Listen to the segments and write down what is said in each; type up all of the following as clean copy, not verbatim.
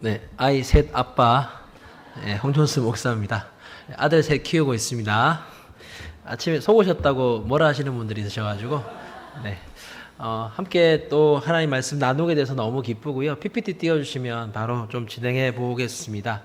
네, 아이 셋 아빠 홍준수 목사입니다. 아들 셋 키우고 있습니다. 아침에 속으셨다고 뭐라 하시는 분들이 있으셔가지고 함께 또 하나님 말씀 나누게 돼서 너무 기쁘고요. PPT 띄워주시면 바로 좀 진행해 보겠습니다.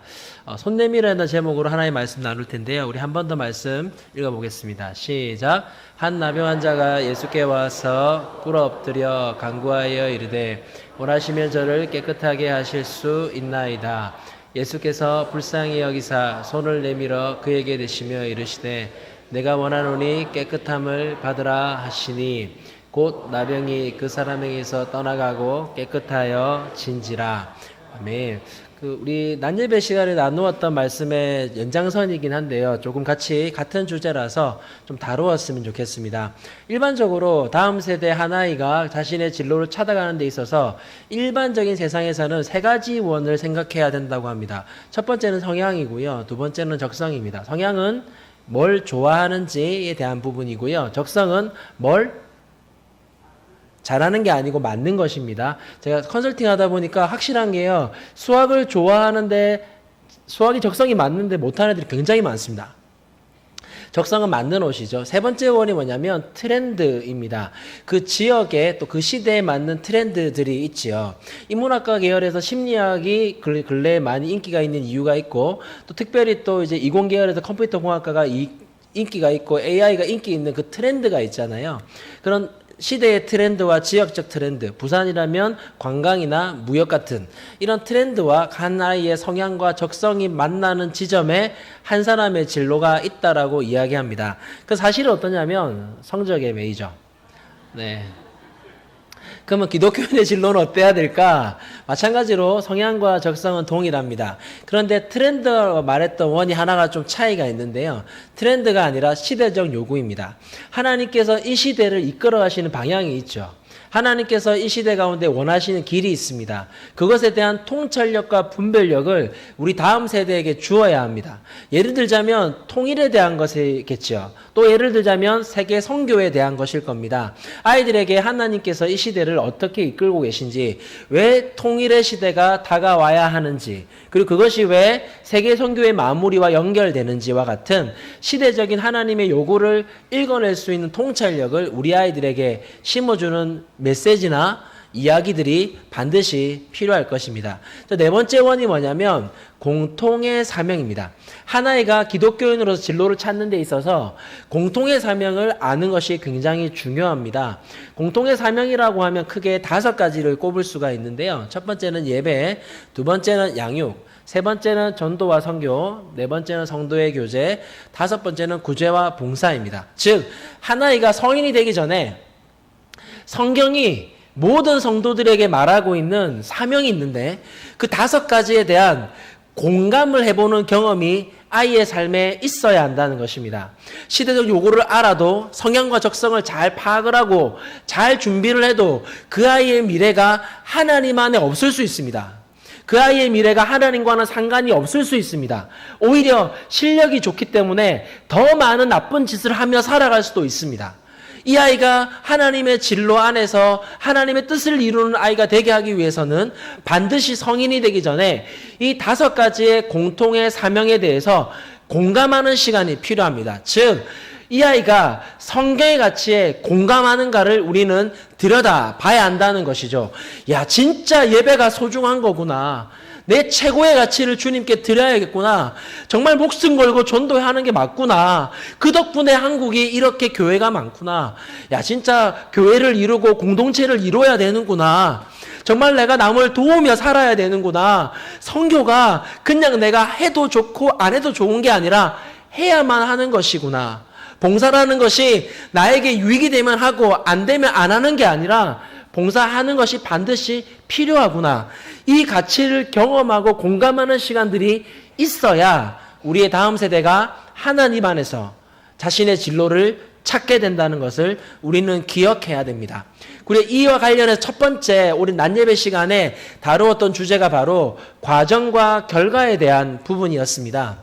손 내밀라는 제목으로 하나님 말씀 나눌 텐데요. 우리 한 번 더 말씀 읽어보겠습니다. 시작. 한 나병 환자가 예수께 와서 꿇어 엎드려 간구하여 이르되 원하시면 저를 깨끗하게 하실 수 있나이다. 예수께서 불쌍히 여기사 손을 내밀어 그에게 대시며 이르시되 내가 원하노니 깨끗함을 받으라 하시니 곧 나병이 그 사람에게서 떠나가고 깨끗하여 진지라. 아멘. 우리 낮예배 시간에 나누었던 말씀의 연장선이긴 한데요. 조금 같은 주제라서 좀 다루었으면 좋겠습니다. 일반적으로 다음 세대 한 아이가 자신의 진로를 찾아가는 데 있어서 일반적인 세상에서는 세 가지 원을 생각해야 된다고 합니다. 첫 번째는 성향이고요. 두 번째는 적성입니다. 성향은 뭘 좋아하는지에 대한 부분이고요. 적성은 뭘 잘하는 게 아니고 맞는 것입니다. 제가 컨설팅 하다 보니까 확실한 게요. 수학을 좋아하는데 수학이 적성이 맞는데 못하는 애들이 굉장히 많습니다. 적성은 맞는 옷이죠. 세 번째 원이 뭐냐면 트렌드입니다. 그 지역에 또 그 시대에 맞는 트렌드들이 있지요. 인문학과 계열에서 심리학이 근래에 많이 인기가 있는 이유가 있고 또 특별히 또 이제 이공 계열에서 컴퓨터 공학과가 인기가 있고 AI가 인기 있는 그 트렌드가 있잖아요. 그런 시대의 트렌드와 지역적 트렌드, 부산이라면 관광이나 무역 같은 이런 트렌드와 한 아이의 성향과 적성이 만나는 지점에 한 사람의 진로가 있다라고 이야기합니다. 그 사실은 어떠냐면 성적의 메이저. 네. 그러면 기독교인의 진로는 어때야 될까? 마찬가지로 성향과 적성은 동일합니다. 그런데 트렌드가 말했던 원이 하나가 좀 차이가 있는데요. 트렌드가 아니라 시대적 요구입니다. 하나님께서 이 시대를 이끌어 가시는 방향이 있죠. 하나님께서 이 시대 가운데 원하시는 길이 있습니다. 그것에 대한 통찰력과 분별력을 우리 다음 세대에게 주어야 합니다. 예를 들자면 통일에 대한 것이겠죠. 또 예를 들자면 세계 선교에 대한 것일 겁니다. 아이들에게 하나님께서 이 시대를 어떻게 이끌고 계신지, 왜 통일의 시대가 다가와야 하는지, 그리고 그것이 왜 세계 선교의 마무리와 연결되는지와 같은 시대적인 하나님의 요구를 읽어낼 수 있는 통찰력을 우리 아이들에게 심어주는 메시지나 이야기들이 반드시 필요할 것입니다. 네 번째 원이 뭐냐면 공통의 사명입니다. 하나이가 기독교인으로서 진로를 찾는 데 있어서 공통의 사명을 아는 것이 굉장히 중요합니다. 공통의 사명이라고 하면 크게 5가지를 꼽을 수가 있는데요. 첫 번째는 예배, 두 번째는 양육, 세 번째는 전도와 선교, 네 번째는 성도의 교제, 다섯 번째는 구제와 봉사입니다. 즉 하나이가 성인이 되기 전에 성경이 모든 성도들에게 말하고 있는 사명이 있는데 그 5가지에 대한 공감을 해보는 경험이 아이의 삶에 있어야 한다는 것입니다. 시대적 요구를 알아도 성향과 적성을 잘 파악을 하고 잘 준비를 해도 그 아이의 미래가 하나님 안에 없을 수 있습니다. 그 아이의 미래가 하나님과는 상관이 없을 수 있습니다. 오히려 실력이 좋기 때문에 더 많은 나쁜 짓을 하며 살아갈 수도 있습니다. 이 아이가 하나님의 진로 안에서 하나님의 뜻을 이루는 아이가 되게 하기 위해서는 반드시 성인이 되기 전에 이 5가지의 공통의 사명에 대해서 공감하는 시간이 필요합니다. 즉, 이 아이가 성경의 가치에 공감하는가를 우리는 들여다봐야 한다는 것이죠. 야, 진짜 예배가 소중한 거구나. 내 최고의 가치를 주님께 드려야겠구나. 정말 목숨 걸고 전도하는 게 맞구나. 그 덕분에 한국이 이렇게 교회가 많구나. 야, 진짜 교회를 이루고 공동체를 이루어야 되는구나. 정말 내가 남을 도우며 살아야 되는구나. 선교가 그냥 내가 해도 좋고 안 해도 좋은 게 아니라 해야만 하는 것이구나. 봉사라는 것이 나에게 유익이 되면 하고 안 되면 안 하는 게 아니라 봉사하는 것이 반드시 필요하구나. 이 가치를 경험하고 공감하는 시간들이 있어야 우리의 다음 세대가 하나님 안에서 자신의 진로를 찾게 된다는 것을 우리는 기억해야 됩니다. 그리고 이와 관련해서 첫 번째 우리 낮예배 시간에 다루었던 주제가 바로 과정과 결과에 대한 부분이었습니다.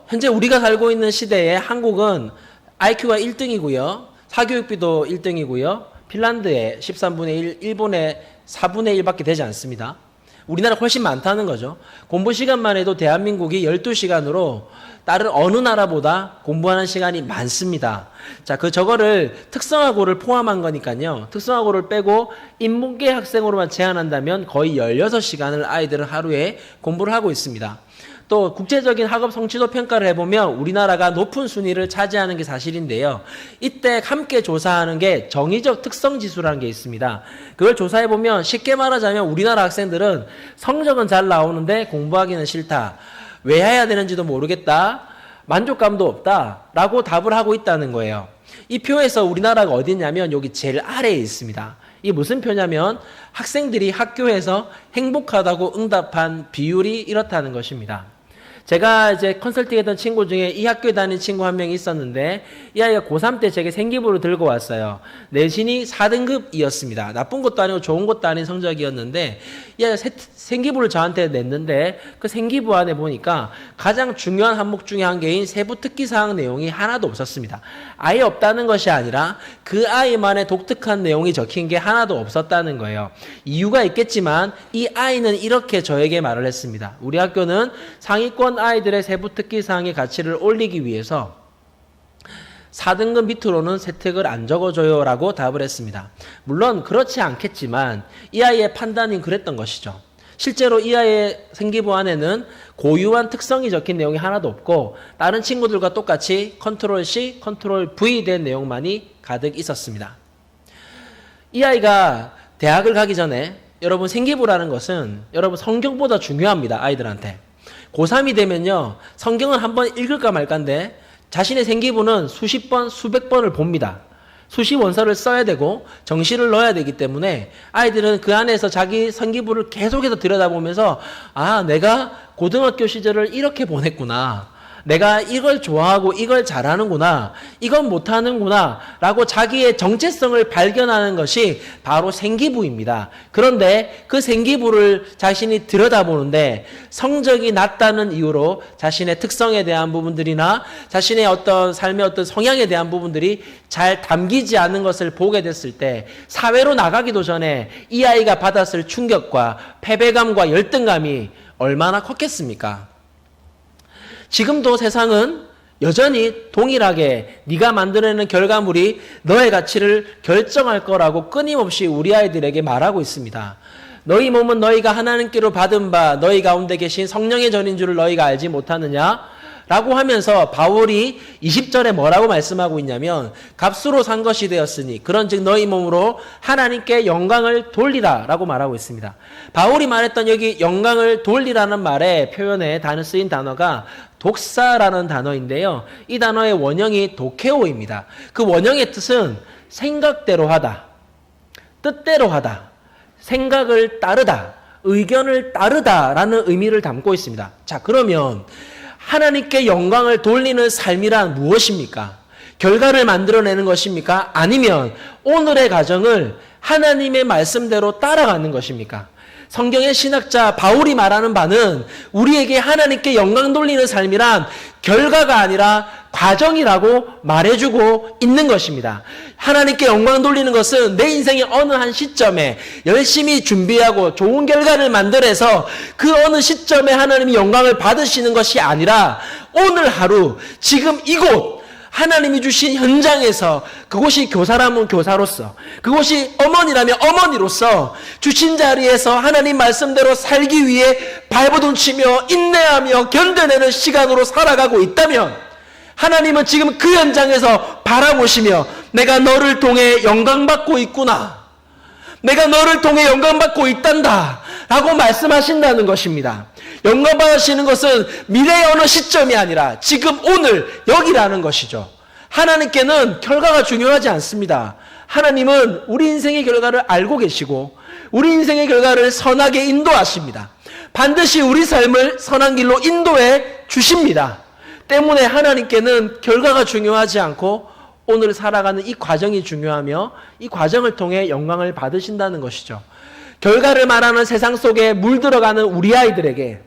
현재 우리가 살고 있는 시대에 한국은 IQ가 1등이고요. 사교육비도 1등이고요. 핀란드의 13분의 1, 일본의 4분의 1밖에 되지 않습니다. 우리나라 훨씬 많다는 거죠. 공부 시간만 해도 대한민국이 12시간으로 다른 어느 나라보다 공부하는 시간이 많습니다. 자, 저거를 특성화고를 포함한 거니까요. 특성화고를 빼고 인문계 학생으로만 제한한다면 거의 16시간을 아이들은 하루에 공부를 하고 있습니다. 또 국제적인 학업 성취도 평가를 해보면 우리나라가 높은 순위를 차지하는 게 사실인데요. 이때 함께 조사하는 게 정의적 특성 지수라는 게 있습니다. 그걸 조사해보면 쉽게 말하자면 우리나라 학생들은 성적은 잘 나오는데 공부하기는 싫다. 왜 해야 되는지도 모르겠다. 만족감도 없다. 라고 답을 하고 있다는 거예요. 이 표에서 우리나라가 어디 있냐면 여기 제일 아래에 있습니다. 이게 무슨 표냐면 학생들이 학교에서 행복하다고 응답한 비율이 이렇다는 것입니다. 제가 이제 컨설팅 했던 친구 중에 이 학교에 다니는 친구 한 명이 있었는데 이 아이가 고3 때 제게 생기부를 들고 왔어요. 내신이 4등급이었습니다. 나쁜 것도 아니고 좋은 것도 아닌 성적이었는데 이 아이가 생기부를 저한테 냈는데 그 생기부 안에 보니까 가장 중요한 항목 중에 한 개인 세부 특기사항 내용이 하나도 없었습니다. 아예 없다는 것이 아니라 그 아이만의 독특한 내용이 적힌 게 하나도 없었다는 거예요. 이유가 있겠지만 이 아이는 이렇게 저에게 말을 했습니다. 우리 학교는 상위권 아이들의 세부 특기사항의 가치를 올리기 위해서 4등급 밑으로는 세특을 안 적어줘요 라고 답을 했습니다. 물론 그렇지 않겠지만 이 아이의 판단이 그랬던 것이죠. 실제로 이 아이의 생기부 안에는 고유한 특성이 적힌 내용이 하나도 없고 다른 친구들과 똑같이 컨트롤 C, 컨트롤 V 된 내용만이 가득 있었습니다. 이 아이가 대학을 가기 전에 여러분 생기부라는 것은 여러분 성경보다 중요합니다. 아이들한테. 고3이 되면요. 성경은 한번 읽을까 말까인데 자신의 생기부는 수십 번, 수백 번을 봅니다. 수시 원서를 써야 되고 정시를 넣어야 되기 때문에 아이들은 그 안에서 자기 생기부를 계속해서 들여다보면서 아, 내가 고등학교 시절을 이렇게 보냈구나. 내가 이걸 좋아하고 이걸 잘하는구나. 이건 못하는구나. 라고 자기의 정체성을 발견하는 것이 바로 생기부입니다. 그런데 그 생기부를 자신이 들여다보는데 성적이 낮다는 이유로 자신의 특성에 대한 부분들이나 자신의 어떤 삶의 어떤 성향에 대한 부분들이 잘 담기지 않는 것을 보게 됐을 때 사회로 나가기도 전에 이 아이가 받았을 충격과 패배감과 열등감이 얼마나 컸겠습니까? 지금도 세상은 여전히 동일하게 네가 만들어내는 결과물이 너의 가치를 결정할 거라고 끊임없이 우리 아이들에게 말하고 있습니다. 너희 몸은 너희가 하나님께로 받은 바 너희 가운데 계신 성령의 전인 줄을 너희가 알지 못하느냐? 라고 하면서 바울이 20절에 뭐라고 말씀하고 있냐면 값으로 산 것이 되었으니 그런즉 너희 몸으로 하나님께 영광을 돌리라 라고 말하고 있습니다. 바울이 말했던 여기 영광을 돌리라는 말에 표현에 쓰인 단어가 독사라는 단어인데요. 이 단어의 원형이 도케오입니다. 그 원형의 뜻은 생각대로 하다, 뜻대로 하다, 생각을 따르다, 의견을 따르다라는 의미를 담고 있습니다. 자, 그러면 하나님께 영광을 돌리는 삶이란 무엇입니까? 결과를 만들어내는 것입니까? 아니면 오늘의 가정을 하나님의 말씀대로 따라가는 것입니까? 성경의 신학자 바울이 말하는 바는 우리에게 하나님께 영광 돌리는 삶이란 결과가 아니라 과정이라고 말해주고 있는 것입니다. 하나님께 영광 돌리는 것은 내 인생의 어느 한 시점에 열심히 준비하고 좋은 결과를 만들어서 그 어느 시점에 하나님이 영광을 받으시는 것이 아니라 오늘 하루 지금 이곳 하나님이 주신 현장에서 그곳이 교사라면 교사로서 그곳이 어머니라면 어머니로서 주신 자리에서 하나님 말씀대로 살기 위해 발버둥치며 인내하며 견뎌내는 시간으로 살아가고 있다면 하나님은 지금 그 현장에서 바라보시며 내가 너를 통해 영광받고 있구나. 내가 너를 통해 영광받고 있단다. 라고 말씀하신다는 것입니다. 영광받으시는 것은 미래의 어느 시점이 아니라 지금 오늘 여기라는 것이죠. 하나님께는 결과가 중요하지 않습니다. 하나님은 우리 인생의 결과를 알고 계시고 우리 인생의 결과를 선하게 인도하십니다. 반드시 우리 삶을 선한 길로 인도해 주십니다. 때문에 하나님께는 결과가 중요하지 않고 오늘 살아가는 이 과정이 중요하며 이 과정을 통해 영광을 받으신다는 것이죠. 결과를 말하는 세상 속에 물들어가는 우리 아이들에게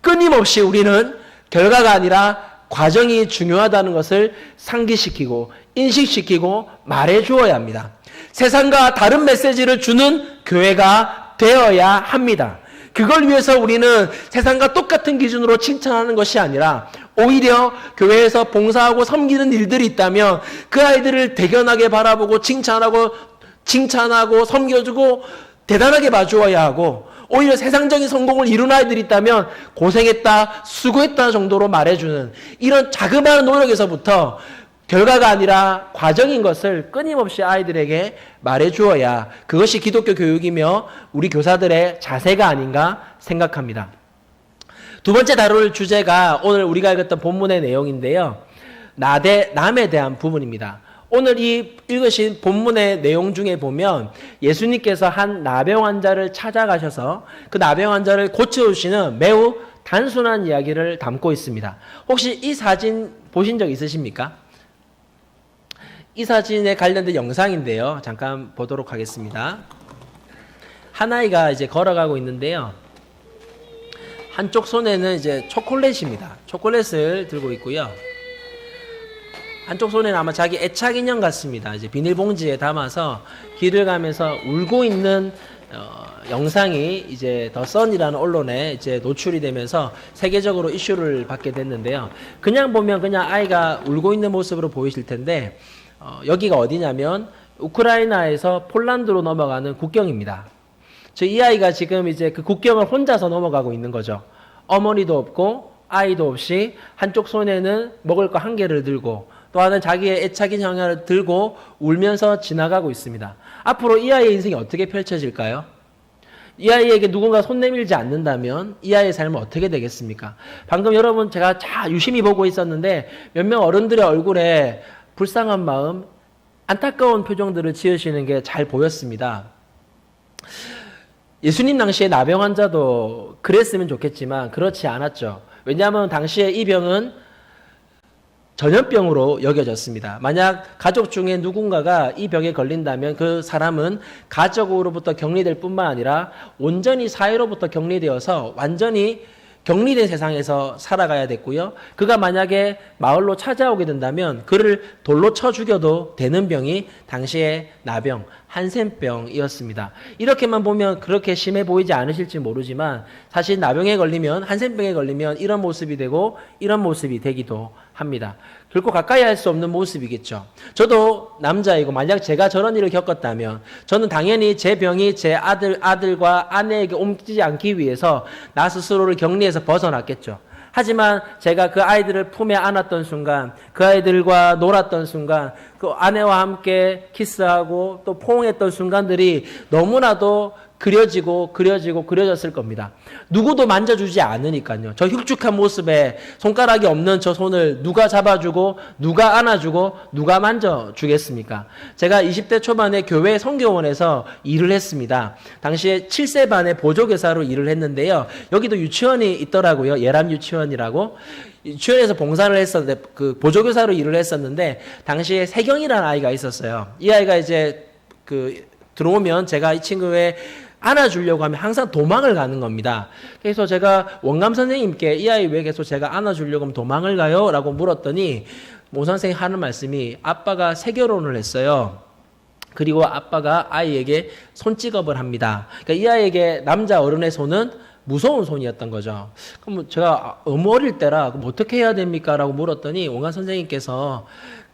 끊임없이 우리는 결과가 아니라 과정이 중요하다는 것을 상기시키고 인식시키고 말해주어야 합니다. 세상과 다른 메시지를 주는 교회가 되어야 합니다. 그걸 위해서 우리는 세상과 똑같은 기준으로 칭찬하는 것이 아니라 오히려 교회에서 봉사하고 섬기는 일들이 있다면 그 아이들을 대견하게 바라보고 칭찬하고 섬겨주고 대단하게 봐주어야 하고, 오히려 세상적인 성공을 이룬 아이들이 있다면 고생했다, 수고했다 정도로 말해주는 이런 자그마한 노력에서부터 결과가 아니라 과정인 것을 끊임없이 아이들에게 말해주어야, 그것이 기독교 교육이며 우리 교사들의 자세가 아닌가 생각합니다. 두 번째 다룰 주제가 오늘 우리가 읽었던 본문의 내용인데요. 남에 대한 부분입니다. 오늘 이 읽으신 본문의 내용 중에 보면 예수님께서 한 나병 환자를 찾아가셔서 그 나병 환자를 고쳐주시는 매우 단순한 이야기를 담고 있습니다. 혹시 이 사진 보신 적 있으십니까? 이 사진에 관련된 영상인데요. 잠깐 보도록 하겠습니다. 한 아이가 이제 걸어가고 있는데요. 한쪽 손에는 이제 초콜릿입니다. 초콜릿을 들고 있고요. 한쪽 손에는 아마 자기 애착 인형 같습니다. 이제 비닐봉지에 담아서 길을 가면서 울고 있는 영상이 이제 더 선이라는 언론에 이제 노출이 되면서 세계적으로 이슈를 받게 됐는데요. 그냥 보면 그냥 아이가 울고 있는 모습으로 보이실 텐데, 여기가 어디냐면 우크라이나에서 폴란드로 넘어가는 국경입니다. 이 아이가 지금 이제 그 국경을 혼자서 넘어가고 있는 거죠. 어머니도 없고 아이도 없이 한쪽 손에는 먹을 거 한 개를 들고 또 하나는 자기의 애착인 형아를 들고 울면서 지나가고 있습니다. 앞으로 이 아이의 인생이 어떻게 펼쳐질까요? 이 아이에게 누군가 손 내밀지 않는다면 이 아이의 삶은 어떻게 되겠습니까? 방금 여러분 제가 유심히 보고 있었는데 몇 명 어른들의 얼굴에 불쌍한 마음, 안타까운 표정들을 지으시는 게 잘 보였습니다. 예수님 당시에 나병 환자도 그랬으면 좋겠지만 그렇지 않았죠. 왜냐하면 당시에 이 병은 전염병으로 여겨졌습니다. 만약 가족 중에 누군가가 이 병에 걸린다면 그 사람은 가족으로부터 격리될 뿐만 아니라 온전히 사회로부터 격리되어서 완전히 격리된 세상에서 살아가야 됐고요. 그가 만약에 마을로 찾아오게 된다면 그를 돌로 쳐 죽여도 되는 병이 당시의 나병, 한센병이었습니다. 이렇게만 보면 그렇게 심해 보이지 않으실지 모르지만 사실 나병에 걸리면, 한센병에 걸리면 이런 모습이 되고 이런 모습이 되기도 합니다. 결코 가까이 할 수 없는 모습이겠죠. 저도 남자이고 만약 제가 저런 일을 겪었다면 저는 당연히 제 병이 제 아들과 아내에게 옮기지 않기 위해서 나 스스로를 격리해서 벗어났겠죠. 하지만 제가 그 아이들을 품에 안았던 순간, 그 아이들과 놀았던 순간, 그 아내와 함께 키스하고 또 포옹했던 순간들이 너무나도 그려졌을 겁니다. 누구도 만져주지 않으니까요. 저 흉측한 모습에 손가락이 없는 저 손을 누가 잡아주고 누가 안아주고 누가 만져주겠습니까? 제가 20대 초반에 교회 성교원에서 일을 했습니다. 당시에 7세 반의 보조교사로 일을 했는데요. 여기도 유치원이 있더라고요. 예람 유치원이라고. 유치원에서 봉사를 했었는데 그 보조교사로 일을 했었는데 당시에 세경이라는 아이가 있었어요. 이 아이가 이제 들어오면 제가 이 친구의 안아주려고 하면 항상 도망을 가는 겁니다. 그래서 제가 원감 선생님께 이 아이 왜 계속 제가 안아주려고 하면 도망을 가요? 라고 물었더니 모 선생님이 하는 말씀이 아빠가 세결혼을 했어요. 그리고 아빠가 아이에게 손찌검을 합니다. 그러니까 이 아이에게 남자 어른의 손은 무서운 손이었던 거죠. 그럼 제가 너무 어릴 때라 어떻게 해야 됩니까? 라고 물었더니 원감 선생님께서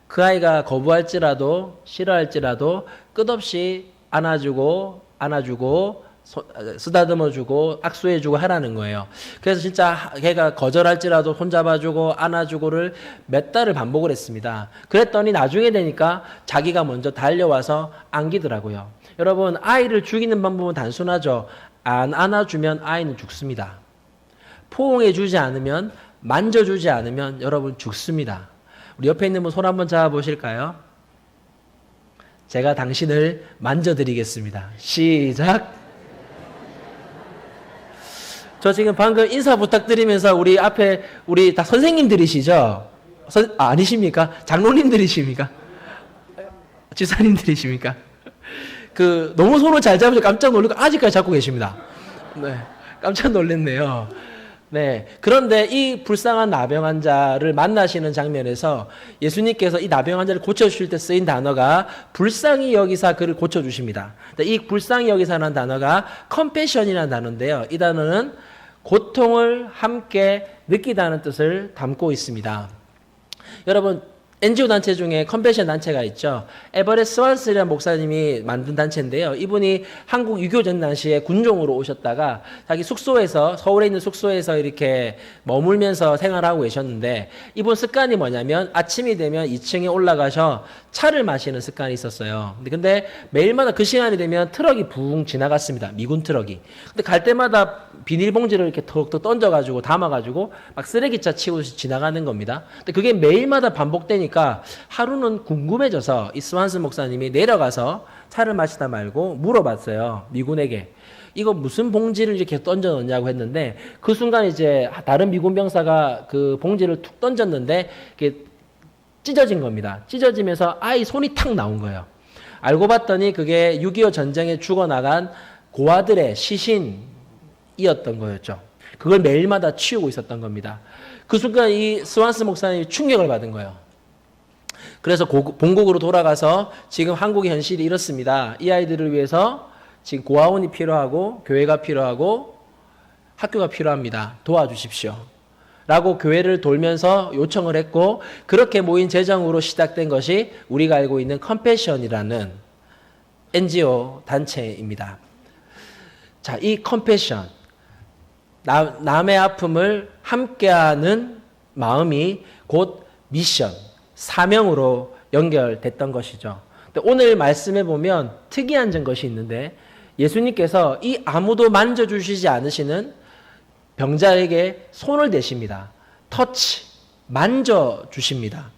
그 아이가 거부할지라도 싫어할지라도 끝없이 안아주고 쓰다듬어주고 악수해주고 하라는 거예요. 그래서 진짜 걔가 거절할지라도 손잡아주고 안아주고를 몇 달을 반복을 했습니다. 그랬더니 나중에 되니까 자기가 먼저 달려와서 안기더라고요. 여러분, 아이를 죽이는 방법은 단순하죠. 안 안아주면 아이는 죽습니다. 포옹해주지 않으면, 만져주지 않으면 여러분 죽습니다. 우리 옆에 있는 분 손 한번 잡아보실까요? 제가 당신을 만져드리겠습니다. 시작. 저 지금 방금 인사 부탁드리면서 우리 앞에 우리 다 선생님들이시죠? 아니십니까? 장로님들이십니까? 지사님들이십니까? 너무 손을 잘 잡으셔서 깜짝 놀라고 아직까지 잡고 계십니다. 네, 깜짝 놀랐네요. 네. 그런데 이 불쌍한 나병 환자를 만나시는 장면에서 예수님께서 이 나병 환자를 고쳐주실 때 쓰인 단어가 불쌍히 여기사 그를 고쳐주십니다. 이 불쌍히 여기사라는 단어가 컴패션이라는 단어인데요. 이 단어는 고통을 함께 느끼다는 뜻을 담고 있습니다. 여러분, NGO 단체 중에 컴패션 단체가 있죠. 에버렛 스완스라는 목사님이 만든 단체인데요. 이분이 한국 유교전 당시에 군종으로 오셨다가 자기 숙소에서, 서울에 있는 숙소에서 이렇게 머물면서 생활하고 계셨는데, 이분 습관이 뭐냐면 아침이 되면 2층에 올라가셔 차를 마시는 습관이 있었어요. 근데 매일마다 그 시간이 되면 트럭이 붕 지나갔습니다. 미군 트럭이. 근데 갈 때마다 비닐봉지를 이렇게 턱턱 던져가지고 담아가지고 막 쓰레기차 치우듯이 지나가는 겁니다. 근데 그게 매일마다 반복되니까 하루는 궁금해져서 이 스완슨 목사님이 내려가서 차를 마시다 말고 물어봤어요. 미군에게. 이거 무슨 봉지를 이렇게 던져 넣냐고 했는데, 그 순간 이제 다른 미군 병사가 그 봉지를 툭 던졌는데 이게 찢어진 겁니다. 찢어지면서 아이 손이 탁 나온 거예요. 알고 봤더니 그게 6.25 전쟁에 죽어나간 고아들의 시신이었던 거였죠. 그걸 매일마다 치우고 있었던 겁니다. 그 순간 이 스완스 목사님이 충격을 받은 거예요. 그래서 본국으로 돌아가서 지금 한국의 현실이 이렇습니다. 이 아이들을 위해서 지금 고아원이 필요하고 교회가 필요하고 학교가 필요합니다. 도와주십시오. 라고 교회를 돌면서 요청을 했고, 그렇게 모인 재정으로 시작된 것이 우리가 알고 있는 컴패션이라는 NGO 단체입니다. 자, 이 컴패션, 남의 아픔을 함께하는 마음이 곧 미션, 사명으로 연결됐던 것이죠. 근데 오늘 말씀해 보면 특이한 것이 있는데, 예수님께서 이 아무도 만져주시지 않으시는 병자에게 손을 대십니다. 터치, 만져주십니다.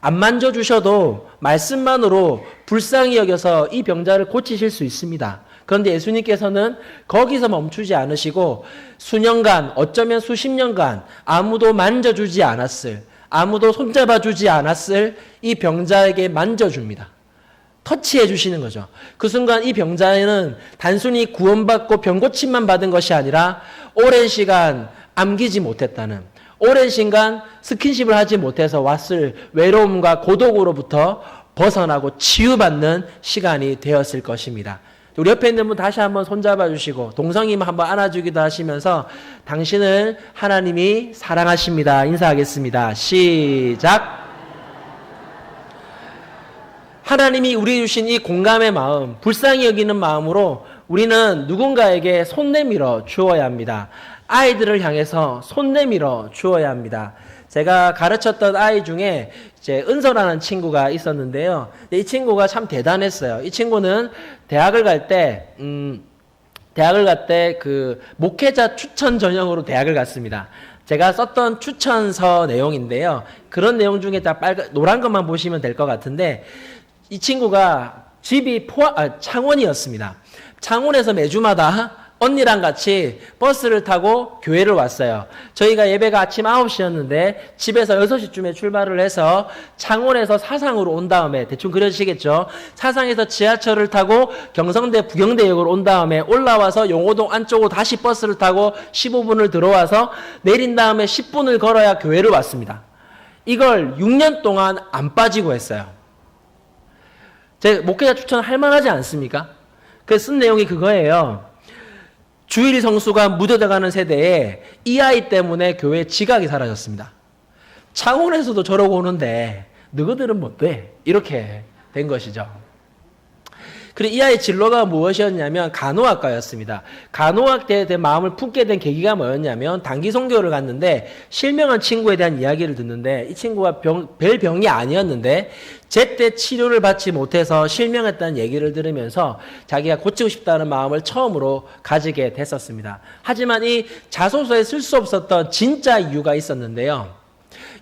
안 만져주셔도 말씀만으로 불쌍히 여겨서 이 병자를 고치실 수 있습니다. 그런데 예수님께서는 거기서 멈추지 않으시고 수년간, 어쩌면 수십 년간 아무도 만져주지 않았을, 아무도 손잡아주지 않았을 이 병자에게 만져줍니다. 터치해 주시는 거죠. 그 순간 이 병자는 단순히 구원받고 병고침만 받은 것이 아니라 오랜 시간 안기지 못했다는, 오랜 시간 스킨십을 하지 못해서 왔을 외로움과 고독으로부터 벗어나고 치유받는 시간이 되었을 것입니다. 우리 옆에 있는 분 다시 한번 손잡아 주시고 동성임 한번 안아주기도 하시면서 당신을 하나님이 사랑하십니다. 인사하겠습니다. 시작. 하나님이 우리 주신 이 공감의 마음, 불쌍히 여기는 마음으로 우리는 누군가에게 손 내밀어 주어야 합니다. 아이들을 향해서 손 내밀어 주어야 합니다. 제가 가르쳤던 아이 중에 이제 은서라는 친구가 있었는데요. 이 친구가 참 대단했어요. 이 친구는 대학을 갈 때 그 목회자 추천 전형으로 대학을 갔습니다. 제가 썼던 추천서 내용인데요. 그런 내용 중에 다 노란 것만 보시면 될 것 같은데, 이 친구가 집이 창원이었습니다. 창원에서 매주마다 언니랑 같이 버스를 타고 교회를 왔어요. 저희가 예배가 아침 9시였는데 집에서 6시쯤에 출발을 해서 창원에서 사상으로 온 다음에, 대충 그려지시겠죠? 사상에서 지하철을 타고 경성대 부경대역으로 온 다음에 올라와서 용호동 안쪽으로 다시 버스를 타고 15분을 들어와서 내린 다음에 10분을 걸어야 교회를 왔습니다. 이걸 6년 동안 안 빠지고 했어요. 제 목회자 추천할 만하지 않습니까? 그 쓴 내용이 그거예요. 주일 성수가 무뎌져가는 세대에 이 아이 때문에 교회 지각이 사라졌습니다. 창원에서도 저러고 오는데 너희들은 못돼. 이렇게 된 것이죠. 그리고 이 아이의 진로가 무엇이었냐면 간호학과였습니다. 간호학대에 대한 마음을 품게 된 계기가 뭐였냐면, 단기 선교를 갔는데 실명한 친구에 대한 이야기를 듣는데, 이 친구가 별 병이 아니었는데 제때 치료를 받지 못해서 실명했다는 얘기를 들으면서 자기가 고치고 싶다는 마음을 처음으로 가지게 됐었습니다. 하지만 이 자소서에 쓸 수 없었던 진짜 이유가 있었는데요.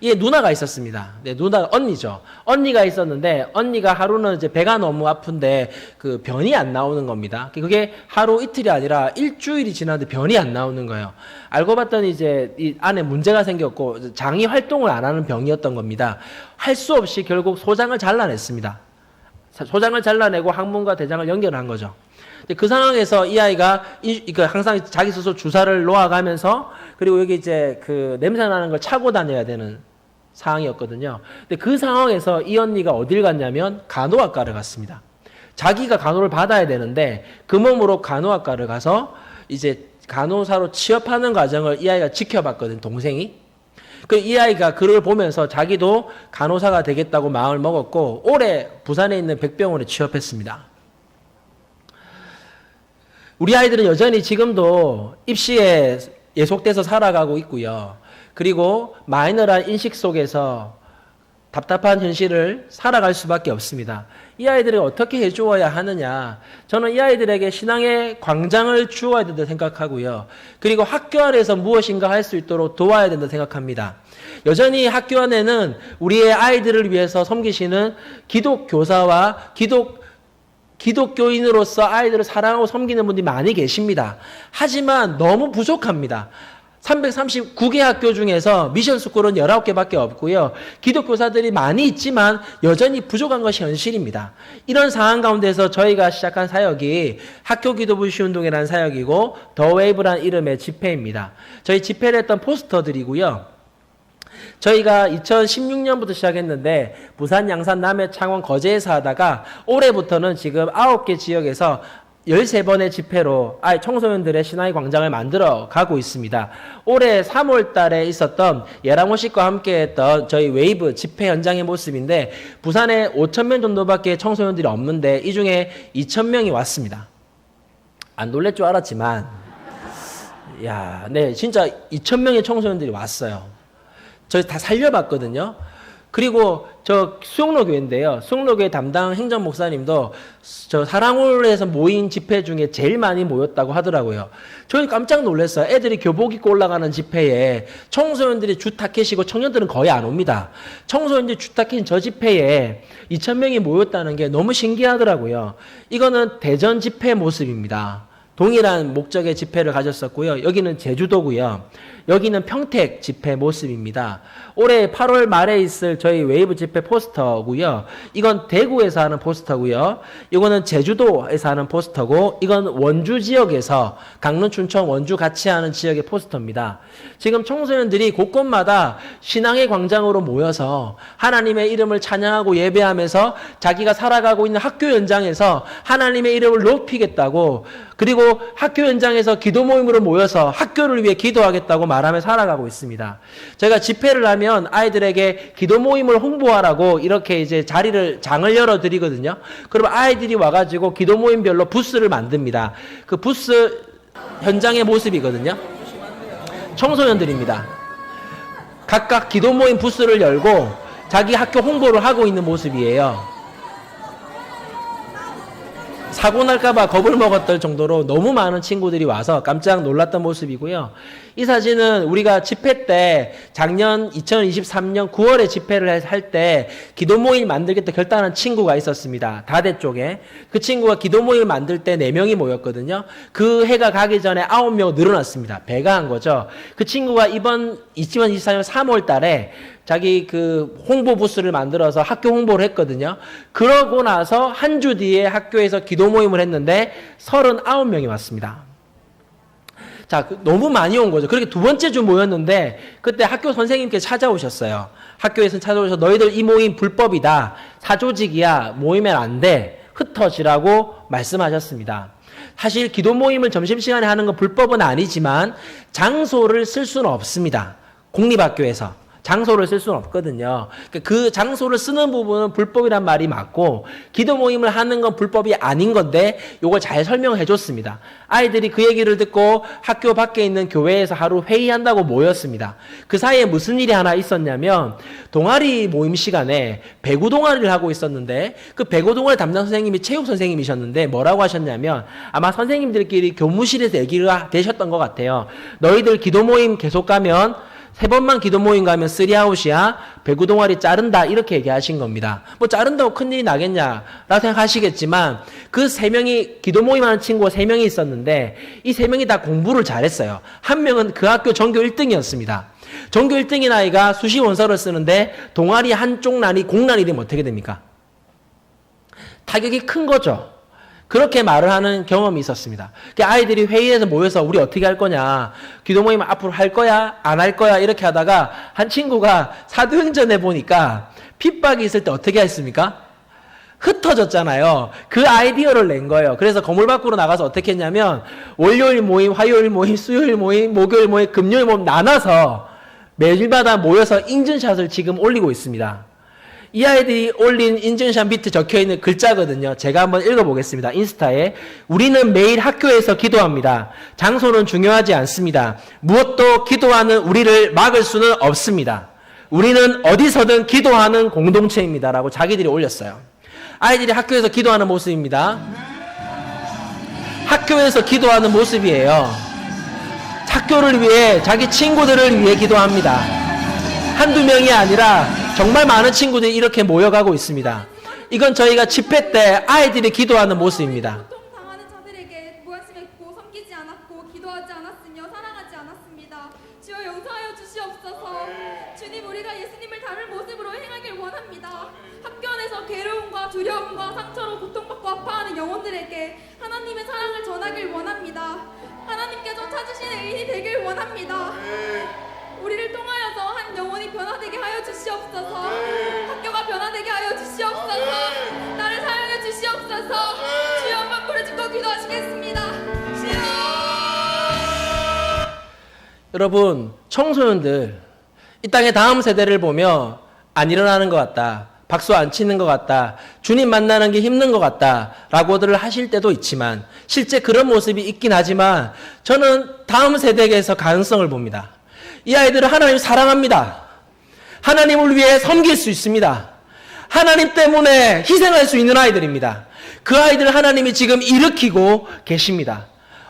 이 누나가 있었습니다. 네, 누나 언니죠. 언니가 있었는데 언니가 하루는 이제 배가 너무 아픈데 그 변이 안 나오는 겁니다. 그게 하루 이틀이 아니라 일주일이 지났는데 변이 안 나오는 거예요. 알고 봤더니 이제 이 안에 문제가 생겼고 장이 활동을 안 하는 병이었던 겁니다. 할 수 없이 결국 소장을 잘라냈습니다. 소장을 잘라내고 항문과 대장을 연결한 거죠. 근데 그 상황에서 이 아이가 항상 자기 스스로 주사를 놓아가면서 그리고 여기 이제 그 냄새 나는 걸 차고 다녀야 되는 상황이었거든요. 근데 그 상황에서 이 언니가 어딜 갔냐면 간호학과를 갔습니다. 자기가 간호를 받아야 되는데 그 몸으로 간호학과를 가서 이제 간호사로 취업하는 과정을 이 아이가 지켜봤거든, 동생이. 이 아이가 그걸 보면서 자기도 간호사가 되겠다고 마음을 먹었고 올해 부산에 있는 백병원에 취업했습니다. 우리 아이들은 여전히 지금도 입시에 예속돼서 살아가고 있고요. 그리고 마이너한 인식 속에서 답답한 현실을 살아갈 수밖에 없습니다. 이 아이들을 어떻게 해주어야 하느냐. 저는 이 아이들에게 신앙의 광장을 주어야 된다고 생각하고요. 그리고 학교 안에서 무엇인가 할 수 있도록 도와야 된다고 생각합니다. 여전히 학교 안에는 우리의 아이들을 위해서 섬기시는 기독교사와 기독교인으로서 아이들을 사랑하고 섬기는 분들이 많이 계십니다. 하지만 너무 부족합니다. 339개 학교 중에서 미션스쿨은 19개밖에 없고요. 기독교사들이 많이 있지만 여전히 부족한 것이 현실입니다. 이런 상황 가운데서 저희가 시작한 사역이 학교 기도부시 운동이라는 사역이고 더 웨이브라는 이름의 집회입니다. 저희 집회를 했던 포스터들이고요. 저희가 2016년부터 시작했는데 부산, 양산, 남해, 창원, 거제에서 하다가 올해부터는 지금 9개 지역에서 13번의 집회로 청소년들의 신앙의 광장을 만들어 가고 있습니다. 올해 3월 달에 있었던 예랑호식과 함께 했던 저희 웨이브 집회 현장의 모습인데 부산에 5,000명 정도밖에 청소년들이 없는데 이 중에 2,000명이 왔습니다. 안 놀랄 줄 알았지만 네, 진짜 2,000명의 청소년들이 왔어요. 저희 다 살려봤거든요. 그리고 저 수영로교회인데요. 수영로교회 담당 행정 목사님도 저 사랑홀에서 모인 집회 중에 제일 많이 모였다고 하더라고요. 저희 깜짝 놀랐어요. 애들이 교복 입고 올라가는 집회에 청소년들이 주타켓이고 청년들은 거의 안 옵니다. 청소년들이 주타켓인 저 집회에 2,000명이 모였다는 게 너무 신기하더라고요. 이거는 대전 집회 모습입니다. 동일한 목적의 집회를 가졌었고요. 여기는 제주도고요. 여기는 평택 집회 모습입니다. 올해 8월 말에 있을 저희 웨이브 집회 포스터고요. 이건 대구에서 하는 포스터고요. 이거는 제주도에서 하는 포스터고 이건 원주 지역에서 강릉, 춘천, 원주 같이 하는 지역의 포스터입니다. 지금 청소년들이 곳곳마다 신앙의 광장으로 모여서 하나님의 이름을 찬양하고 예배하면서 자기가 살아가고 있는 학교 현장에서 하나님의 이름을 높이겠다고 그리고 학교 현장에서 기도 모임으로 모여서 학교를 위해 기도하겠다고 말하며 살아가고 있습니다. 제가 집회를 하면 아이들에게 기도 모임을 홍보하라고 이렇게 이제 장을 열어드리거든요. 그러면 아이들이 와가지고 기도 모임별로 부스를 만듭니다. 그 부스 현장의 모습이거든요. 청소년들입니다. 각각 기도 모임 부스를 열고 자기 학교 홍보를 하고 있는 모습이에요. 사고 날까봐 겁을 먹었던 정도로 너무 많은 친구들이 와서 깜짝 놀랐던 모습이고요. 이 사진은 우리가 집회 때 작년 2023년 9월에 집회를 할 때 기도 모임 만들겠다 결단한 친구가 있었습니다. 다대 쪽에. 그 친구가 기도 모임을 만들 때 4명이 모였거든요. 그 해가 가기 전에 9명 늘어났습니다. 배가 한 거죠. 그 친구가 이번 2024년 3월 달에 자기 그 홍보 부스를 만들어서 학교 홍보를 했거든요. 그러고 나서 한 주 뒤에 학교에서 기도 모임을 했는데 39명이 왔습니다. 자, 너무 많이 온 거죠. 그렇게 두 번째 주 모였는데 그때 학교 선생님께서 찾아오셨어요. 학교에서 찾아오셔서 너희들 이 모임 불법이다. 사조직이야. 모이면 안 돼. 흩어지라고 말씀하셨습니다. 사실 기도 모임을 점심시간에 하는 건 불법은 아니지만 장소를 쓸 수는 없습니다. 공립학교에서. 장소를 쓸 수는 없거든요. 그 장소를 쓰는 부분은 불법이란 말이 맞고 기도 모임을 하는 건 불법이 아닌 건데 이걸 잘 설명해 줬습니다. 아이들이 그 얘기를 듣고 학교 밖에 있는 교회에서 하루 회의한다고 모였습니다. 그 사이에 무슨 일이 하나 있었냐면 동아리 모임 시간에 배구 동아리를 하고 있었는데 그 배구 동아리 담당 선생님이 체육 선생님이셨는데 뭐라고 하셨냐면 아마 선생님들끼리 교무실에서 얘기가 되셨던 것 같아요. 너희들 기도 모임 계속 가면 3번만 기도 모임 가면 3아웃이야. 배구 동아리 자른다. 이렇게 얘기하신 겁니다. 뭐 자른다고 큰일이 나겠냐라고 생각하시겠지만 그 3명이 기도 모임하는 친구가 3명이 있었는데 이 3명이 다 공부를 잘했어요. 한 명은 그 학교 전교 1등이었습니다. 전교 1등인 아이가 수시 원서를 쓰는데 동아리 한쪽 난이 공난이 되면 어떻게 됩니까? 타격이 큰 거죠. 그렇게 말을 하는 경험이 있었습니다. 아이들이 회의에서 모여서 우리 어떻게 할 거냐, 기도 모임 앞으로 할 거야, 안 할 거야 이렇게 하다가 한 친구가 사도행전에 보니까 핍박이 있을 때 어떻게 했습니까? 흩어졌잖아요. 그 아이디어를 낸 거예요. 그래서 건물 밖으로 나가서 어떻게 했냐면 월요일 모임, 화요일 모임, 수요일 모임, 목요일 모임, 금요일 모임 나눠서 매일마다 모여서 인증샷을 지금 올리고 있습니다. 이 아이들이 올린 인증샷 밑에 적혀있는 글자거든요. 제가 한번 읽어보겠습니다. 인스타에 우리는 매일 학교에서 기도합니다. 장소는 중요하지 않습니다. 무엇도 기도하는 우리를 막을 수는 없습니다. 우리는 어디서든 기도하는 공동체입니다. 라고 자기들이 올렸어요. 아이들이 학교에서 기도하는 모습입니다. 학교에서 기도하는 모습이에요. 학교를 위해, 자기 친구들을 위해 기도합니다. 한두 명이 아니라 정말 많은 친구들이 이렇게 모여가고 있습니다. 이건 저희가 집회 때 아이들이 기도하는 모습입니다. 고통당하는 자들에게 무관심했고 섬기지 않았고 기도하지 않았으며 사랑하지 않았습니다. 주여 용서하여 주시옵소서. 주님, 우리가 예수님을 닮은 모습으로 행하길 원합니다. 학교 안에서 괴로움과 두려움과 상처로 고통받고 아파하는 영혼들에게 하나님의 사랑을 전하길 원합니다. 하나님께서 찾으시는 의인이 되길 원합니다. 우리를 통하여서 한 영혼이 변화되게 하여 주시옵소서. 학교가 변화되게 하여 주시옵소서. 나를 사용해 주시옵소서. 주여, 한번 부르짖고 기도하시겠습니다. 주여. 여러분, 청소년들 이 땅의 다음 세대를 보며 안 일어나는 것 같다, 박수 안 치는 것 같다, 주님 만나는 게 힘든 것 같다 라고들 하실 때도 있지만 실제 그런 모습이 있긴 하지만 저는 다음 세대에서 가능성을 봅니다. 이 아이들은 하나님 사랑합니다. 하나님을 위해 섬길 수 있습니다. 하나님 때문에 희생할 수 있는 아이들입니다. 그 아이들 하나님이 지금 일으키고 계십니다.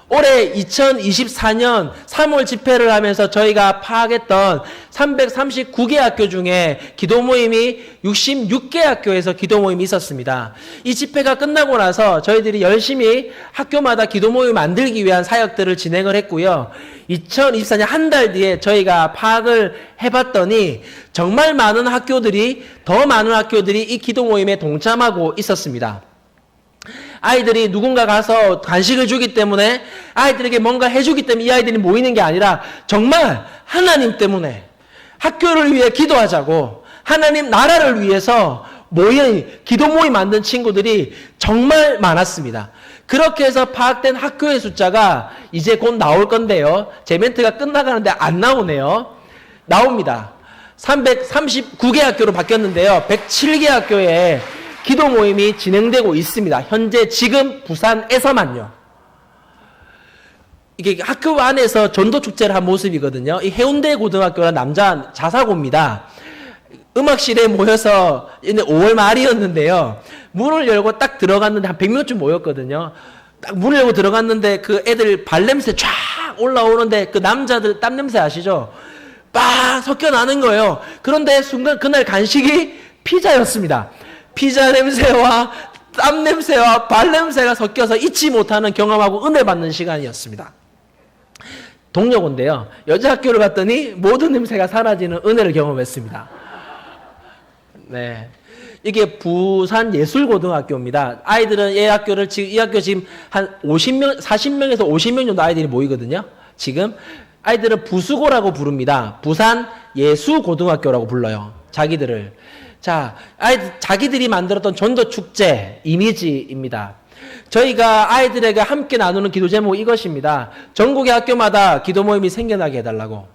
올해 2024년 3월 집회를 하면서 저희가 파악했던 339개 학교 중에 기도 모임이 66개 학교에서 기도 모임이 있었습니다. 이 집회가 끝나고 나서 저희들이 열심히 학교마다 기도 모임 만들기 위한 사역들을 진행을 했고요. 2024년 한 달 뒤에 저희가 파악을 해봤더니 정말 많은 학교들이, 더 많은 학교들이 이 기도 모임에 동참하고 있었습니다. 아이들이 누군가 가서 간식을 주기 때문에, 아이들에게 뭔가 해주기 때문에 이 아이들이 모이는 게 아니라 정말 하나님 때문에 학교를 위해 기도하자고 하나님 나라를 위해서 기도 모임 만든 친구들이 정말 많았습니다. 그렇게 해서 파악된 학교의 숫자가 이제 곧 나올 건데요. 제 멘트가 끝나가는데 안 나오네요. 나옵니다. 339개 학교로 바뀌었는데요. 107개 학교에 기도 모임이 진행되고 있습니다. 현재 지금 부산에서만요. 이게 학교 안에서 전도 축제를 한 모습이거든요. 이 해운대 고등학교는 남자 자사고입니다. 음악실에 모여서 5월 말이었는데요. 문을 열고 딱 들어갔는데 한 100명쯤 모였거든요. 딱 문을 열고 들어갔는데 그 애들 발냄새 쫙 올라오는데 그 남자들 땀 냄새 아시죠? 빡 섞여 나는 거예요. 그런데 순간 그날 간식이 피자였습니다. 피자 냄새와 땀 냄새와 발 냄새가 섞여서 잊지 못하는 경험하고 은혜 받는 시간이었습니다. 동료고인데요. 여자 학교를 갔더니 모든 냄새가 사라지는 은혜를 경험했습니다. 네. 이게 부산 예술고등학교입니다. 아이들은 이 학교 지금 한 50명, 40명에서 50명 정도 아이들이 모이거든요. 지금 아이들은 부수고라고 부릅니다. 부산 예술고등학교라고 불러요. 자기들을. 자, 자기들이 만들었던 전도 축제 이미지입니다. 저희가 아이들에게 함께 나누는 기도 제목이 이것입니다. 전국의 학교마다 기도 모임이 생겨나게 해달라고.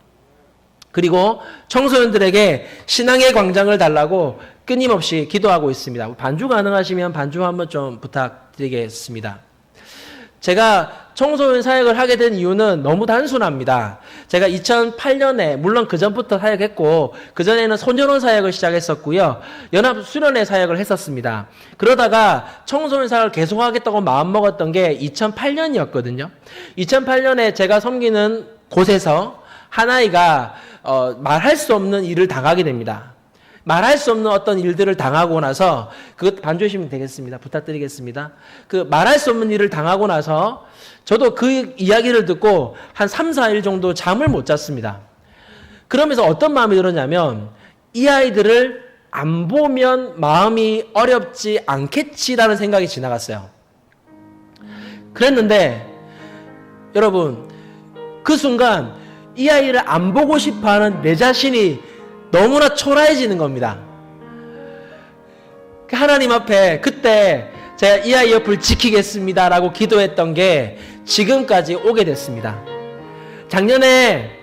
그리고 청소년들에게 신앙의 광장을 달라고 끊임없이 기도하고 있습니다. 반주 가능하시면 반주 한번 좀 부탁드리겠습니다. 제가 청소년 사역을 하게 된 이유는 너무 단순합니다. 제가 2008년에 물론 그 전부터 사역했고 그 전에는 소년원 사역을 시작했었고요. 연합수련회 사역을 했었습니다. 그러다가 청소년 사역을 계속하겠다고 마음먹었던 게 2008년이었거든요. 2008년에 제가 섬기는 곳에서 한 아이가 말할 수 없는 일을 당하게 됩니다. 말할 수 없는 어떤 일들을 당하고 나서, 그것 반주해 주시면 되겠습니다. 부탁드리겠습니다. 그 말할 수 없는 일을 당하고 나서 저도 그 이야기를 듣고 한 3, 4일 정도 잠을 못 잤습니다. 그러면서 어떤 마음이 들었냐면 이 아이들을 안 보면 마음이 어렵지 않겠지라는 생각이 지나갔어요. 그랬는데 여러분 그 순간 이 아이를 안 보고 싶어하는 내 자신이 너무나 초라해지는 겁니다. 하나님 앞에 그때 제가 이 아이 옆을 지키겠습니다 라고 기도했던 게 지금까지 오게 됐습니다. 작년에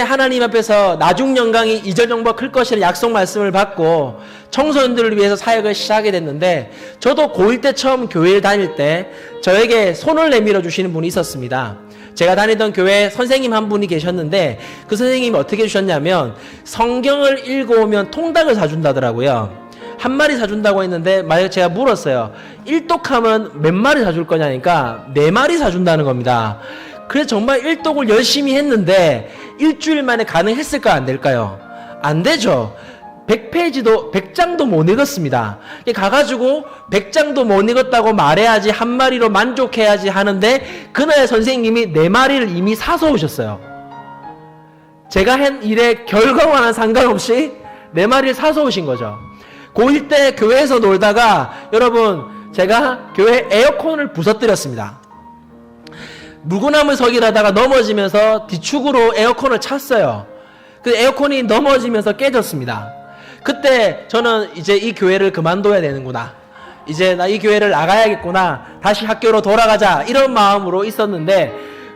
하나님 앞에서 나중 영광이 이절정보가 클 것이라는 약속 말씀을 받고 청소년들을 위해서 사역을 시작하게 됐는데, 저도 고1 때 처음 교회를 다닐 때 저에게 손을 내밀어 주시는 분이 있었습니다. 제가 다니던 교회에 선생님 한 분이 계셨는데, 그 선생님이 어떻게 해주셨냐면 성경을 읽어오면 통닭을 사준다더라고요. 한 마리 사준다고 했는데 만약 제가 물었어요. 일독하면 몇 마리 사줄 거냐니까 4마리 사준다는 겁니다. 그래서 정말 일독을 열심히 했는데 일주일 만에 가능했을까요? 안 될까요? 안 되죠. 100장도 못 읽었습니다. 가가지고 100장도 못 읽었다고 말해야지, 한 마리로 만족해야지 하는데 그날 선생님이 4마리를 이미 사서 오셨어요. 제가 한 일에 결과와는 상관없이 4마리를 사서 오신 거죠. 고1 때 교회에서 놀다가 여러분 제가 교회 에어컨을 부서뜨렸습니다. 물구나무 서기를 하다가 넘어지면서 뒤축으로 에어컨을 찼어요. 그 에어컨이 넘어지면서 깨졌습니다. 그때 저는 이제 이 교회를 그만둬야 되는구나, 이제 나 이 교회를 나가야겠구나, 다시 학교로 돌아가자, 이런 마음으로 있었는데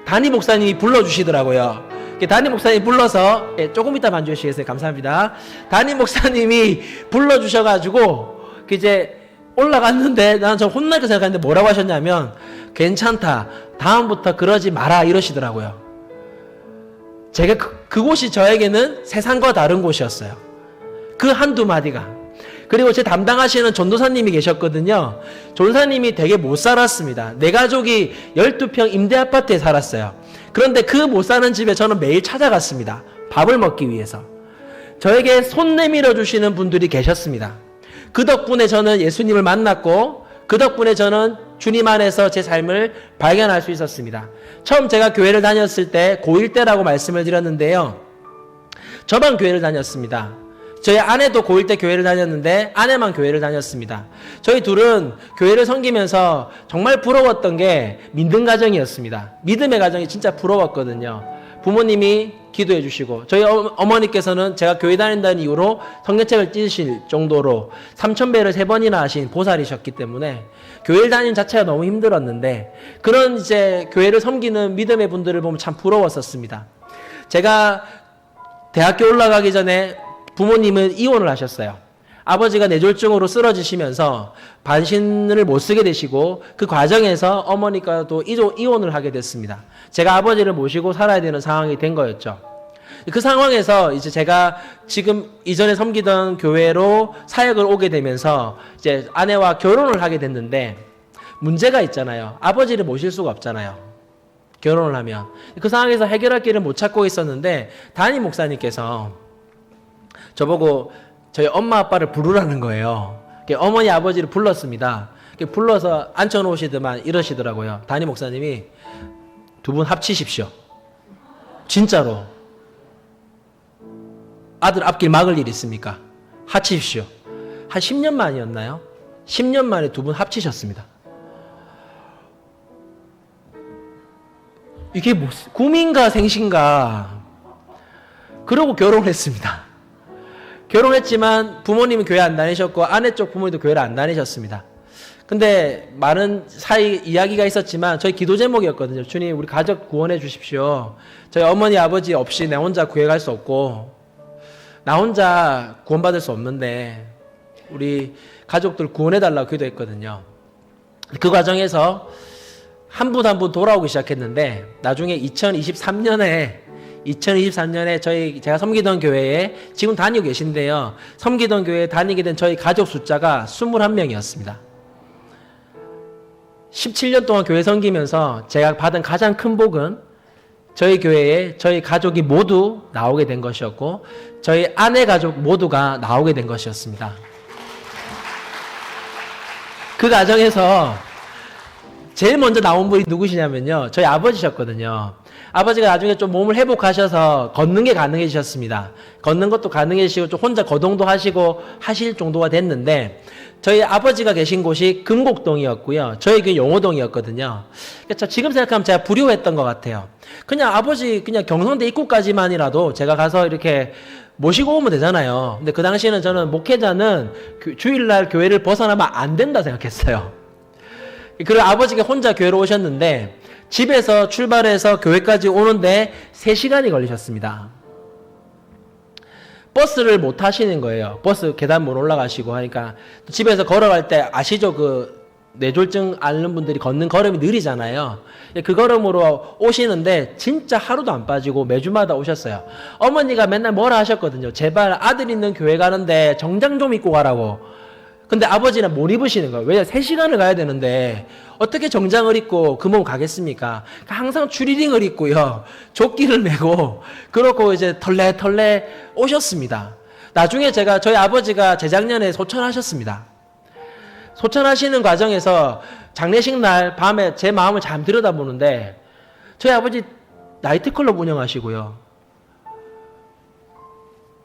담임 목사님이 불러주시더라고요. 담임 목사님이 불러서, 조금 이따 반주해 주시겠어요? 감사합니다. 담임 목사님이 불러주셔가지고 이제 올라갔는데 나는 좀 혼날 거 생각했는데 뭐라고 하셨냐면 괜찮다, 다음부터 그러지 마라, 이러시더라고요. 제가 그곳이 저에게는 세상과 다른 곳이었어요. 그 한두 마디가. 그리고 제 담당하시는 전도사님이 계셨거든요. 전도사님이 되게 못 살았습니다. 내 가족이 12평 임대아파트에 살았어요. 그런데 그 못 사는 집에 저는 매일 찾아갔습니다. 밥을 먹기 위해서. 저에게 손 내밀어 주시는 분들이 계셨습니다. 그 덕분에 저는 예수님을 만났고, 그 덕분에 저는 주님 안에서 제 삶을 발견할 수 있었습니다. 처음 제가 교회를 다녔을 때 고1 때라고 말씀을 드렸는데요. 저만 교회를 다녔습니다. 저희 아내도 고1 때 교회를 다녔는데 아내만 교회를 다녔습니다. 저희 둘은 교회를 섬기면서 정말 부러웠던 게 믿음 가정이었습니다. 믿음의 가정이 진짜 부러웠거든요. 부모님이 기도해 주시고, 저희 어머니께서는 제가 교회 다닌다는 이유로 성경책을 찢으실 정도로 3,000배를 3번이나 하신 보살이셨기 때문에 교회를 다니는 자체가 너무 힘들었는데, 그런 이제 교회를 섬기는 믿음의 분들을 보면 참 부러웠었습니다. 제가 대학교 올라가기 전에 부모님은 이혼을 하셨어요. 아버지가 뇌졸중으로 쓰러지시면서 반신을 못 쓰게 되시고, 그 과정에서 어머니과도 이혼을 하게 됐습니다. 제가 아버지를 모시고 살아야 되는 상황이 된 거였죠. 그 상황에서 이제 제가 지금 이전에 섬기던 교회로 사역을 오게 되면서 이제 아내와 결혼을 하게 됐는데, 문제가 있잖아요. 아버지를 모실 수가 없잖아요. 결혼을 하면. 그 상황에서 해결할 길을 못 찾고 있었는데 담임 목사님께서 저보고 저희 엄마 아빠를 부르라는 거예요. 어머니 아버지를 불렀습니다. 불러서 앉혀놓으시더만 이러시더라고요. 담임 목사님이 두 분 합치십시오. 진짜로. 아들 앞길 막을 일 있습니까? 합치십시오. 한 10년 만이었나요? 10년 만에 두 분 합치셨습니다. 이게 뭐 구민가 생신가. 그러고 결혼했습니다. 결혼했지만 부모님은 교회 안 다니셨고 아내 쪽 부모님도 교회를 안 다니셨습니다. 근데 많은 사이 이야기가 있었지만 저희 기도 제목이었거든요. 주님, 우리 가족 구원해 주십시오. 저희 어머니 아버지 없이 나 혼자 구해 갈 수 없고 나 혼자 구원받을 수 없는데 우리 가족들 구원해 달라고 기도했거든요. 그 과정에서 한 분 한 분 돌아오기 시작했는데 나중에 2023년에 제가 섬기던 교회에 지금 다니고 계신데요. 섬기던 교회에 다니게 된 저희 가족 숫자가 21명이었습니다. 17년 동안 교회 섬기면서 제가 받은 가장 큰 복은 저희 교회에 저희 가족이 모두 나오게 된 것이었고 저희 아내 가족 모두가 나오게 된 것이었습니다. 그 과정에서 제일 먼저 나온 분이 누구시냐면요. 저희 아버지셨거든요. 아버지가 나중에 좀 몸을 회복하셔서 걷는 게 가능해지셨습니다. 걷는 것도 가능해지시고 좀 혼자 거동도 하시고 하실 정도가 됐는데 저희 아버지가 계신 곳이 금곡동이었고요. 저희 그 용호동이었거든요. 그러니까 지금 생각하면 제가 불효했던 것 같아요. 그냥 아버지 그냥 경성대 입구까지만이라도 제가 가서 이렇게 모시고 오면 되잖아요. 근데 그 당시에는 저는 목회자는 주일날 교회를 벗어나면 안 된다 생각했어요. 그리고 아버지가 혼자 교회로 오셨는데 집에서 출발해서 교회까지 오는데 3시간이 걸리셨습니다. 버스를 못 타시는 거예요. 버스 계단 못 올라가시고 하니까 집에서 걸어갈 때 아시죠? 그 뇌졸중 앓는 분들이 걷는 걸음이 느리잖아요. 그 걸음으로 오시는데 진짜 하루도 안 빠지고 매주마다 오셨어요. 어머니가 맨날 뭐라 하셨거든요. 제발 아들 있는 교회 가는데 정장 좀 입고 가라고. 근데 아버지는 못 입으시는 거예요. 왜냐 3시간을 가야 되는데 어떻게 정장을 입고 그 몸 가겠습니까? 항상 추리닝을 입고요. 조끼를 메고 그렇고 이제 털레털레 오셨습니다. 나중에 저희 아버지가 재작년에 소천하셨습니다. 소천하시는 과정에서 장례식 날 밤에 제 마음을 잘 들여다보는데 저희 아버지 나이트클럽 운영하시고요.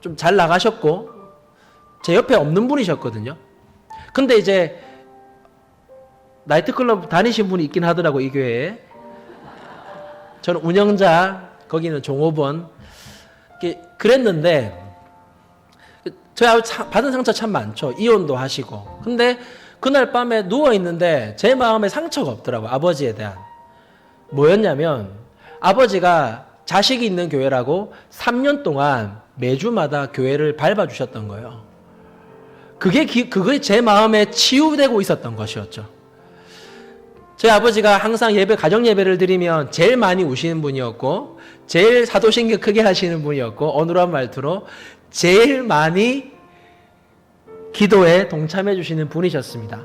좀 잘 나가셨고 제 옆에 없는 분이셨거든요. 근데 이제 나이트클럽 다니신 분이 있긴 하더라고 이 교회에. 저는 운영자, 거기는 종업원. 그랬는데 저희 아버지 받은 상처 참 많죠. 이혼도 하시고. 근데 그날 밤에 누워있는데 제 마음에 상처가 없더라고요. 아버지에 대한. 뭐였냐면 아버지가 자식이 있는 교회라고 3년 동안 매주마다 교회를 밟아주셨던 거예요. 그게 제 마음에 치유되고 있었던 것이었죠. 저희 아버지가 항상 가정 예배를 드리면 제일 많이 우시는 분이었고, 제일 사도신경 크게 하시는 분이었고, 어눌한 말투로 제일 많이 기도에 동참해 주시는 분이셨습니다.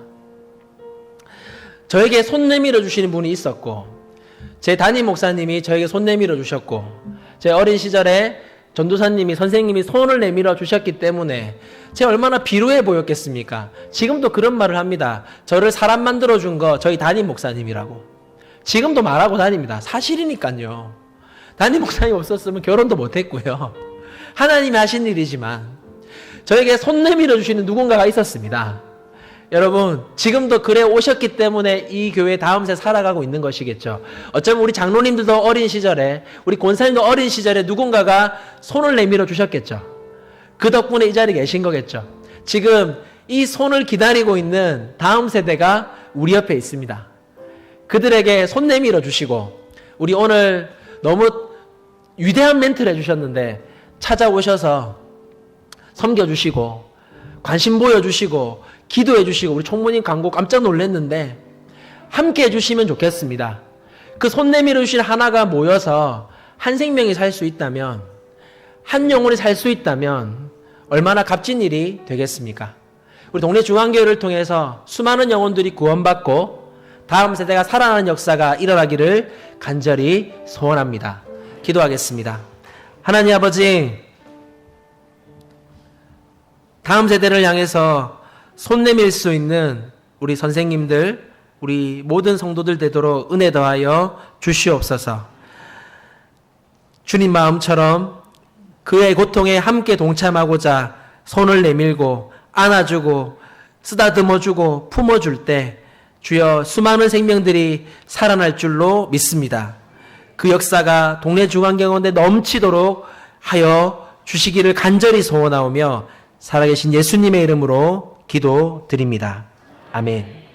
저에게 손 내밀어 주시는 분이 있었고, 제 담임 목사님이 저에게 손 내밀어 주셨고, 제 어린 시절에 전도사님이 선생님이 손을 내밀어 주셨기 때문에 제가 얼마나 비루해 보였겠습니까? 지금도 그런 말을 합니다. 저를 사람 만들어 준 거 저희 담임 목사님이라고. 지금도 말하고 다닙니다. 사실이니까요. 담임 목사님 없었으면 결혼도 못 했고요. 하나님이 하신 일이지만 저에게 손 내밀어 주시는 누군가가 있었습니다. 여러분, 지금도 그래 오셨기 때문에 이 교회 다음 세 살아가고 있는 것이겠죠. 어쩌면 우리 장로님들도 어린 시절에, 우리 권사님도 어린 시절에 누군가가 손을 내밀어 주셨겠죠. 그 덕분에 이 자리에 계신 거겠죠. 지금 이 손을 기다리고 있는 다음 세대가 우리 옆에 있습니다. 그들에게 손 내밀어 주시고, 우리 오늘 너무 위대한 멘트를 해주셨는데 찾아오셔서 섬겨주시고 관심 보여주시고 기도해 주시고, 우리 총무님 광고 깜짝 놀랐는데 함께 해주시면 좋겠습니다. 그 손 내밀어 주신 하나가 모여서 한 생명이 살 수 있다면, 한 영혼이 살 수 있다면 얼마나 값진 일이 되겠습니까? 우리 동네 중앙교회를 통해서 수많은 영혼들이 구원받고 다음 세대가 살아나는 역사가 일어나기를 간절히 소원합니다. 기도하겠습니다. 하나님 아버지, 다음 세대를 향해서 손 내밀 수 있는 우리 선생님들, 우리 모든 성도들 되도록 은혜 더하여 주시옵소서. 주님 마음처럼 그의 고통에 함께 동참하고자 손을 내밀고 안아주고 쓰다듬어주고 품어줄 때 주여 수많은 생명들이 살아날 줄로 믿습니다. 그 역사가 동네 중앙경원대 넘치도록 하여 주시기를 간절히 소원하오며 살아계신 예수님의 이름으로 기도드립니다. 아멘.